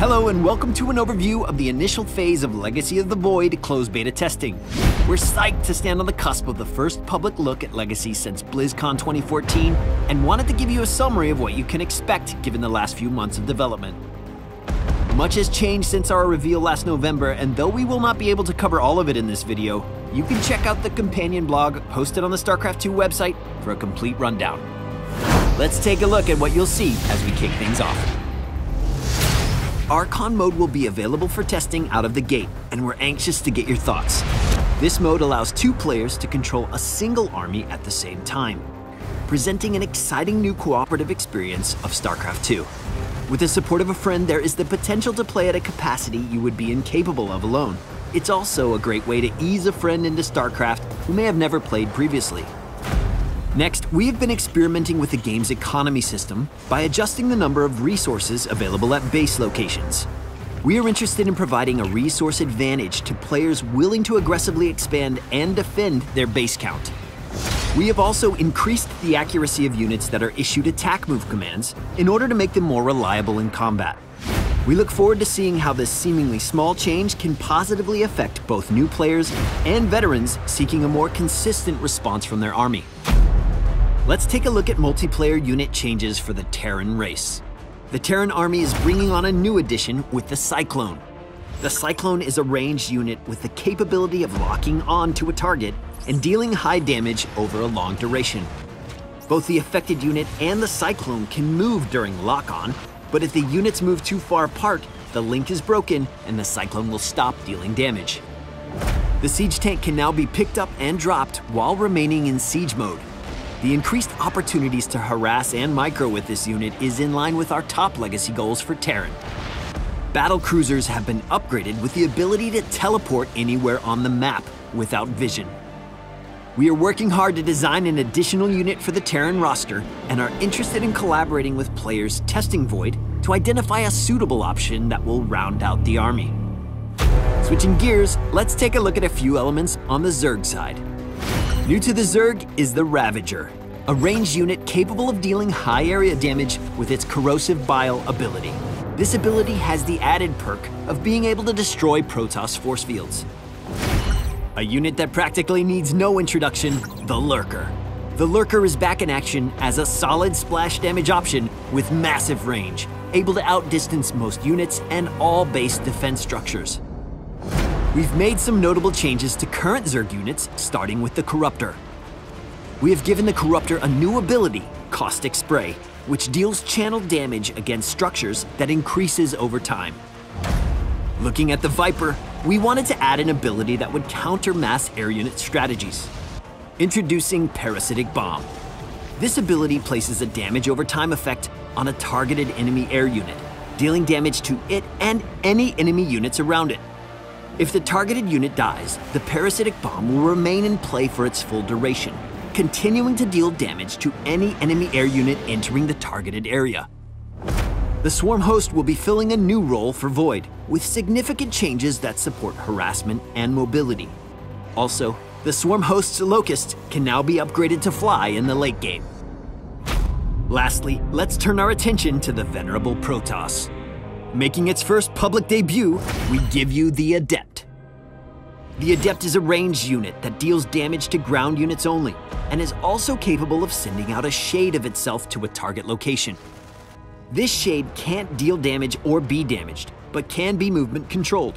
Hello and welcome to an overview of the initial phase of Legacy of the Void closed beta testing. We're psyched to stand on the cusp of the first public look at Legacy since BlizzCon 2014 and wanted to give you a summary of what you can expect given the last few months of development. Much has changed since our reveal last November, and though we will not be able to cover all of it in this video, you can check out the companion blog posted on the StarCraft2 website for a complete rundown. Let's take a look at what you'll see as we kick things off. Archon mode will be available for testing out of the gate, and we're anxious to get your thoughts. This mode allows two players to control a single army at the same time, presenting an exciting new cooperative experience of StarCraft 2. With the support of a friend, there is the potential to play at a capacity you would be incapable of alone. It's also a great way to ease a friend into StarCraft who may have never played previously. Next, we have been experimenting with the game's economy system by adjusting the number of resources available at base locations. We are interested in providing a resource advantage to players willing to aggressively expand and defend their base count. We have also increased the accuracy of units that are issued attack move commands in order to make them more reliable in combat. We look forward to seeing how this seemingly small change can positively affect both new players and veterans seeking a more consistent response from their army. Let's take a look at multiplayer unit changes for the Terran race. The Terran army is bringing on a new addition with the Cyclone. The Cyclone is a ranged unit with the capability of locking on to a target and dealing high damage over a long duration. Both the affected unit and the Cyclone can move during lock-on, but if the units move too far apart, the link is broken and the Cyclone will stop dealing damage. The Siege Tank can now be picked up and dropped while remaining in siege mode. The increased opportunities to harass and micro with this unit is in line with our top legacy goals for Terran. Battle cruisers have been upgraded with the ability to teleport anywhere on the map without vision. We are working hard to design an additional unit for the Terran roster and are interested in collaborating with players testing Void to identify a suitable option that will round out the army. Switching gears, let's take a look at a few elements on the Zerg side. New to the Zerg is the Ravager, a ranged unit capable of dealing high area damage with its corrosive bile ability. This ability has the added perk of being able to destroy Protoss force fields. A unit that practically needs no introduction, the Lurker. The Lurker is back in action as a solid splash damage option with massive range, able to outdistance most units and all base defense structures. We've made some notable changes to current Zerg units, starting with the Corruptor. We have given the Corruptor a new ability, Caustic Spray, which deals channel damage against structures that increases over time. Looking at the Viper, we wanted to add an ability that would counter mass air unit strategies. Introducing Parasitic Bomb. This ability places a damage over time effect on a targeted enemy air unit, dealing damage to it and any enemy units around it. If the targeted unit dies, the Parasitic Bomb will remain in play for its full duration, continuing to deal damage to any enemy air unit entering the targeted area. The Swarm Host will be filling a new role for Void, with significant changes that support harassment and mobility. Also, the Swarm Host's Locust can now be upgraded to fly in the late game. Lastly, let's turn our attention to the venerable Protoss. Making its first public debut, we give you the Adept. The Adept is a ranged unit that deals damage to ground units only, and is also capable of sending out a shade of itself to a target location. This shade can't deal damage or be damaged, but can be movement controlled.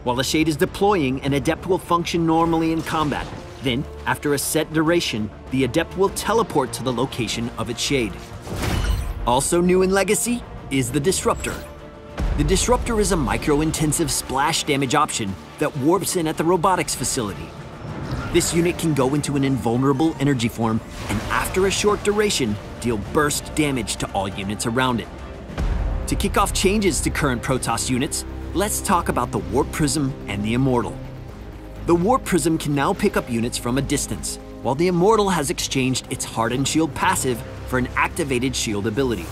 While the shade is deploying, an Adept will function normally in combat. Then, after a set duration, the Adept will teleport to the location of its shade. Also new in Legacy is the Disruptor. The Disruptor is a micro-intensive splash damage option that warps in at the robotics facility. This unit can go into an invulnerable energy form and after a short duration, deal burst damage to all units around it. To kick off changes to current Protoss units, let's talk about the Warp Prism and the Immortal. The Warp Prism can now pick up units from a distance, while the Immortal has exchanged its Hardened Shield passive for an activated shield ability.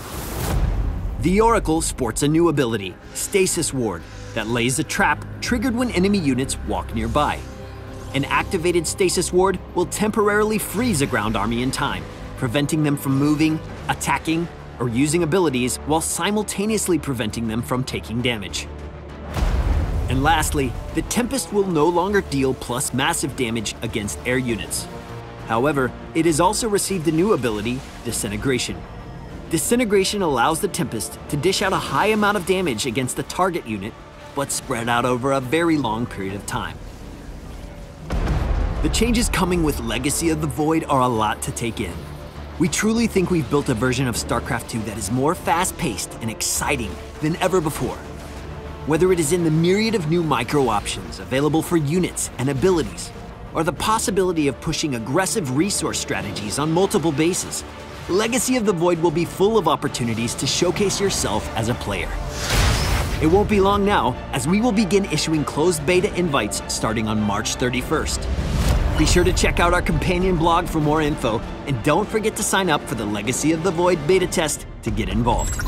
The Oracle sports a new ability, Stasis Ward, that lays a trap triggered when enemy units walk nearby. An activated Stasis Ward will temporarily freeze a ground army in time, preventing them from moving, attacking, or using abilities while simultaneously preventing them from taking damage. And lastly, the Tempest will no longer deal plus massive damage against air units. However, it has also received a new ability, Disintegration. Disintegration allows the Tempest to dish out a high amount of damage against the target unit, but spread out over a very long period of time. The changes coming with Legacy of the Void are a lot to take in. We truly think we've built a version of StarCraft 2 that is more fast-paced and exciting than ever before. Whether it is in the myriad of new micro options available for units and abilities, or the possibility of pushing aggressive resource strategies on multiple bases, Legacy of the Void will be full of opportunities to showcase yourself as a player. It won't be long now, as we will begin issuing closed beta invites starting on March 31st. Be sure to check out our companion blog for more info, and don't forget to sign up for the Legacy of the Void beta test to get involved.